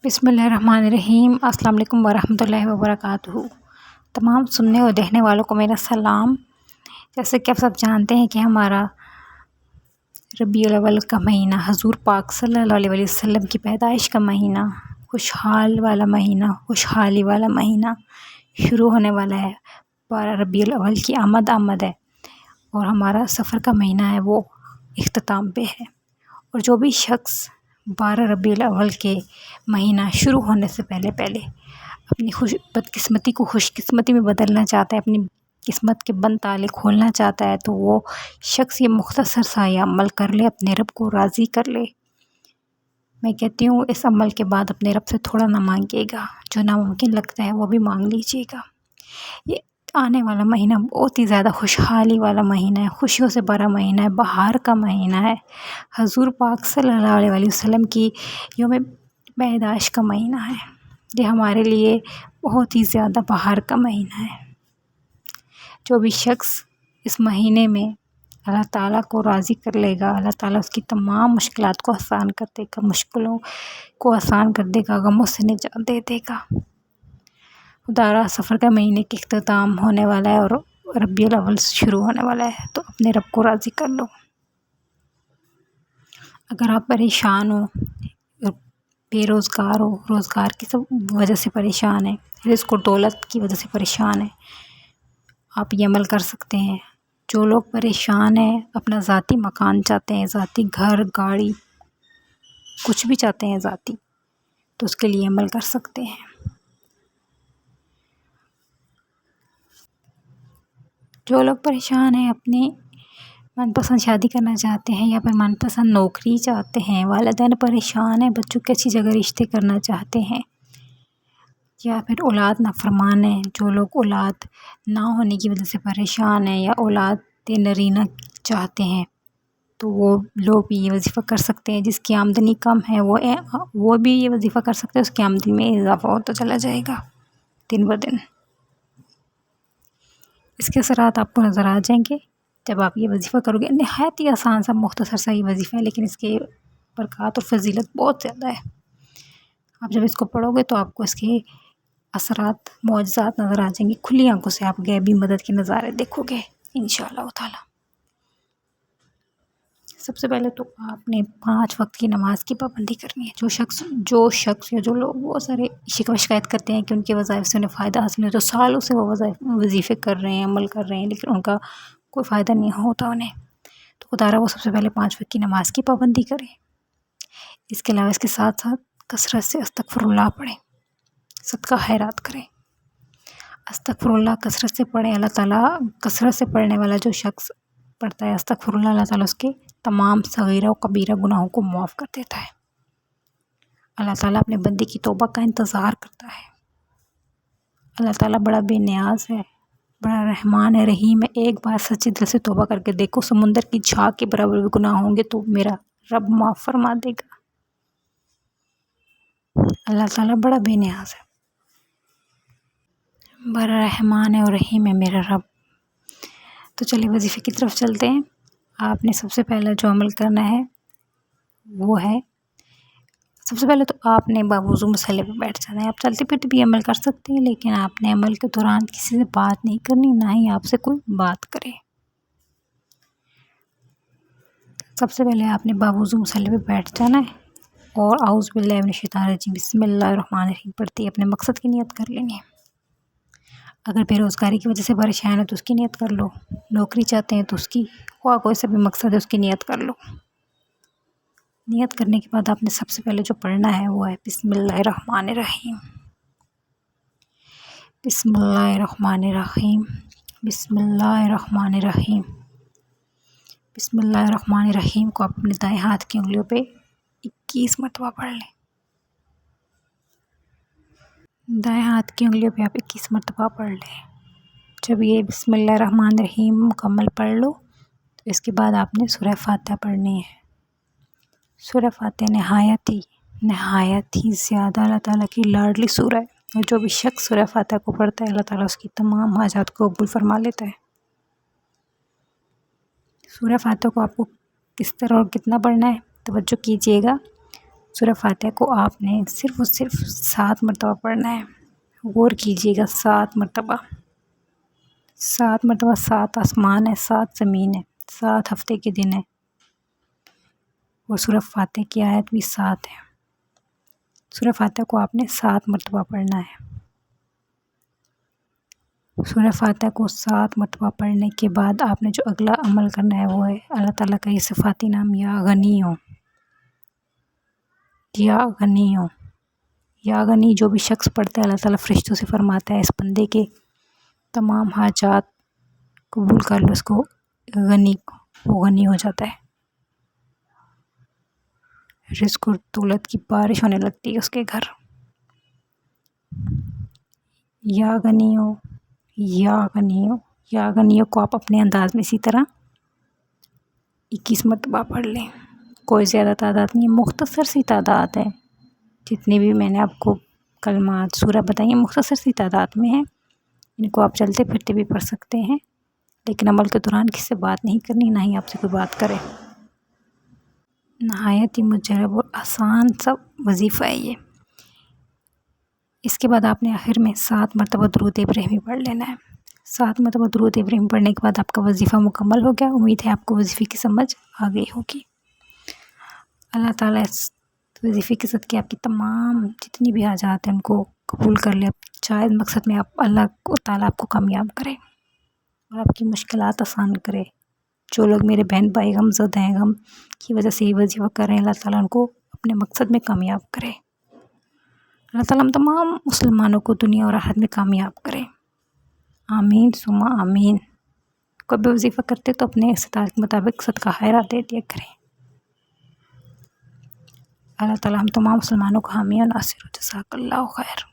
بسم اللہ الرحمن الرحیم۔ السلام علیکم ورحمۃ اللہ وبرکاتہ۔ تمام سننے اور دیکھنے والوں کو میرا سلام۔ جیسے کہ آپ سب جانتے ہیں کہ ہمارا ربیع الاول کا مہینہ حضور پاک صلی اللہ علیہ وسلم کی پیدائش کا مہینہ، خوشحال والا مہینہ، خوشحالی والا مہینہ شروع ہونے والا ہے۔ 12 ربیع الاول کی آمد ہے اور ہمارا سفر کا مہینہ ہے وہ اختتام پہ ہے۔ اور جو بھی شخص 12 ربیع الاول کے مہینہ شروع ہونے سے پہلے اپنی بدقسمتی کو خوش قسمتی میں بدلنا چاہتا ہے، اپنی قسمت کے بند تالے کھولنا چاہتا ہے، تو وہ شخص یہ مختصر سا یہ عمل کر لے، اپنے رب کو راضی کر لے۔ میں کہتی ہوں اس عمل کے بعد اپنے رب سے تھوڑا نہ مانگیے گا، جو ناممکن لگتا ہے وہ بھی مانگ لیجیے گا۔ یہ آنے والا مہینہ بہت ہی زیادہ خوشحالی والا مہینہ ہے، خوشیوں سے بھرا مہینہ ہے، بہار کا مہینہ ہے، حضور پاک صلی اللہ علیہ وسلم کی یوم پیدائش کا مہینہ ہے۔ یہ ہمارے لیے بہت ہی زیادہ بہار کا مہینہ ہے۔ جو بھی شخص اس مہینے میں اللہ تعالیٰ کو راضی کر لے گا، اللہ تعالیٰ اس کی تمام مشکلات کو آسان کر دے گا، مشکلوں کو آسان کر دے گا، غموں سے نجات دے دے گا۔ خدارا سفر کا مہینے کے اختتام ہونے والا ہے اور ربیع الاول شروع ہونے والا ہے، تو اپنے رب کو راضی کر لو۔ اگر آپ پریشان ہو، بے روزگار ہو، روزگار کی سب وجہ سے پریشان ہیں، رزق و دولت کی وجہ سے پریشان ہیں، آپ یہ عمل کر سکتے ہیں۔ جو لوگ پریشان ہیں، اپنا ذاتی مکان چاہتے ہیں، ذاتی گھر گاڑی کچھ بھی چاہتے ہیں ذاتی، تو اس کے لیے عمل کر سکتے ہیں۔ جو لوگ پریشان ہیں، اپنی من پسند شادی کرنا چاہتے ہیں یا پھر من پسند نوکری چاہتے ہیں، والدین پریشان ہیں، بچوں کی اچھی جگہ رشتے کرنا چاہتے ہیں، یا پھر اولاد نافرمان ہیں، جو لوگ اولاد نہ ہونے کی وجہ سے پریشان ہیں یا اولاد نرینہ چاہتے ہیں، تو وہ لوگ بھی یہ وظیفہ کر سکتے ہیں۔ جس کی آمدنی کم ہے وہ بھی یہ وظیفہ کر سکتے ہیں، اس کی آمدنی میں اضافہ ہوتا چلا جائے گا دن بدن۔ اس کے اثرات آپ کو نظر آ جائیں گے جب آپ یہ وظیفہ کرو گے۔ نہایت ہی آسان سا مختصر سا یہ وظیفہ ہے، لیکن اس کے برکات اور فضیلت بہت زیادہ ہے۔ آپ جب اس کو پڑھو گے تو آپ کو اس کے اثرات معجزات نظر آ جائیں گے، کھلی آنکھوں سے آپ غیبی مدد کے نظارے دیکھو گے انشاءاللہ تعالی۔ سب سے پہلے تو آپ نے 5 وقت کی نماز کی پابندی کرنی ہے۔ جو شخص یا جو لوگ بہت سارے شکایت کرتے ہیں کہ ان کے وظائف سے انہیں فائدہ حاصل نہیں ہوتا، سالوں سے وہ وظیفے کر رہے ہیں، عمل کر رہے ہیں، لیکن ان کا کوئی فائدہ نہیں ہوتا انہیں، تو خدارا وہ سب سے پہلے 5 وقت کی نماز کی پابندی کریں۔ اس کے علاوہ اس کے ساتھ ساتھ کثرت سے استغفر اللہ پڑھیں، صدقہ خیرات کریں، استغفر اللہ کثرت سے پڑھیں۔ اللہ تعالیٰ کثرت سے پڑھنے والا جو شخص پڑھتا ہے استغفر اللہ، اللہ تعالیٰ اس کے تمام صغیرہ و کبیرہ گناہوں کو معاف کر دیتا ہے۔ اللہ تعالیٰ اپنے بندے کی توبہ کا انتظار کرتا ہے۔ اللہ تعالیٰ بڑا بے نیاز ہے، بڑا رحمان ہے، رحیم ہے۔ ایک بار سچے دل سے توبہ کر کے دیکھو، سمندر کی جھاگ کے برابر بھی گناہ ہوں گے تو میرا رب معاف فرما دے گا۔ اللہ تعالیٰ بڑا بے نیاز ہے، بڑا رحمان ہے اور رحیم ہے میرا رب۔ تو چلیے وظیفے کی طرف چلتے ہیں۔ آپ نے سب سے پہلا جو عمل کرنا ہے وہ ہے، سب سے پہلے تو آپ نے باوضو مصلی پہ بیٹھ جانا ہے۔ آپ چلتے پھرتے بھی عمل کر سکتے ہیں، لیکن آپ نے عمل کے دوران کسی سے بات نہیں کرنی، نہ ہی آپ سے کوئی بات کرے۔ سب سے پہلے آپ نے باوضو مصلی پہ بیٹھ جانا ہے اور اعوذ باللہ من الشیطان الرجیم بسم اللہ الرحمن الرحیم پڑھتے ہی اپنے مقصد کی نیت کر لینی ہے۔ اگر بے روزگاری کی وجہ سے پریشان ہے تو اس کی نیت کر لو، نوکری چاہتے ہیں تو اس کی، کوئی سا بھی مقصد ہے اس کی نیت کر لو۔ نیت کرنے کے بعد آپ نے سب سے پہلے جو پڑھنا ہے وہ ہے بسم اللہ الرحمن الرحیم، بسم اللہ الرحمن الرحیم، بسم اللہ الرحمن الرحیم۔ بسم اللہ الرحمن الرحیم کو آپ اپنے دائیں ہاتھ کی انگلیوں پہ 21 مرتبہ پڑھ لیں۔ دائیں ہاتھ کی انگلیوں پہ آپ 21 مرتبہ پڑھ لیں۔ جب یہ بسم اللہ الرحمن الرحیم مکمل پڑھ لو تو اس کے بعد آپ نے سورہ فاتحہ پڑھنی ہے۔ سورہ فاتحہ نہایت ہی زیادہ اللہ تعالیٰ کی لاڈلی سورہ ہے، اور جو بھی شخص سورہ فاتحہ کو پڑھتا ہے اللہ تعالیٰ اس کی تمام حاجات کو قبول فرما لیتا ہے۔ سورہ فاتحہ کو آپ کو کس طرح اور کتنا پڑھنا ہے توجہ کیجیے گا۔ سورہ فاتحہ کو آپ نے صرف اور صرف 7 مرتبہ پڑھنا ہے. غور کیجیے گا، 7 مرتبہ. 7 مرتبہ. 7 آسمان ہے، 7 زمین ہے، 7 ہفتے کے دن ہے، اور سورہ فاتحہ کی آیت بھی 7 ہے. سورہ فاتحہ کو آپ نے 7 مرتبہ پڑھنا ہے. سورہ فاتحہ کو 7 مرتبہ پڑھنے کے بعد آپ نے جو اگلا عمل کرنا ہے وہ ہے اللہ تعالیٰ کا یہ صفاتی نام یا غنی ہو. یا غنی ہو، یا غنی جو بھی شخص پڑھتا ہے اللہ تعالیٰ فرشتوں سے فرماتا ہے اس بندے کے تمام حاجات قبول کر لو، اس کو غنی، وہ غنی ہو جاتا ہے. رزق اور دولت کی بارش ہونے لگتی ہے اس کے گھر. یا غنی ہو، یا غنی ہو. یا غنی ہو کو آپ اپنے انداز میں اسی طرح 21 مرتبہ پڑھ لیں. کوئی زیادہ تعداد نہیں، مختصر سی تعداد ہے. جتنی بھی میں نے آپ کو کلمات سورہ بتائی ہیں مختصر سی تعداد میں ہیں. ان کو آپ چلتے پھرتے بھی پڑھ سکتے ہیں، لیکن عمل کے دوران کسی سے بات نہیں کرنی، نہ ہی آپ سے کوئی بات کرے. نہایت ہی مجرب اور آسان سا وظیفہ ہے یہ. اس کے بعد آپ نے آخر میں 7 مرتبہ درود ابراہیمی پڑھ لینا ہے. 7 مرتبہ درود ابراہیمی پڑھنے کے بعد آپ کا وظیفہ مکمل ہو گیا. امید ہے آپ کو وظیفے کی سمجھ آ گئی ہوگی. اللہ تعالیٰ اس وظیفے کے صدقے آپ کی تمام جتنی بھی حاجات ہیں ان کو قبول کر لے. شاید مقصد میں آپ اللہ تعالیٰ آپ کو کامیاب کرے اور آپ کی مشکلات آسان کرے. جو لوگ میرے بہن بھائی غم زدہ ہیں، غم کی وجہ سے یہ وظیفہ کر رہے ہیں، اللہ تعالیٰ ان کو اپنے مقصد میں کامیاب کرے. اللہ تعالیٰ ہم تمام مسلمانوں کو دنیا اور آخرت میں کامیاب کرے. آمین ثم آمین. کوئی بھی وظیفہ کرتے تو اپنے استطاعت کے مطابق صدقہ خیرات دے دیا کریں. اللہ تعالیٰ ہم تمام مسلمانوں کو حامی و ناصر. جزاک اللہ خیر.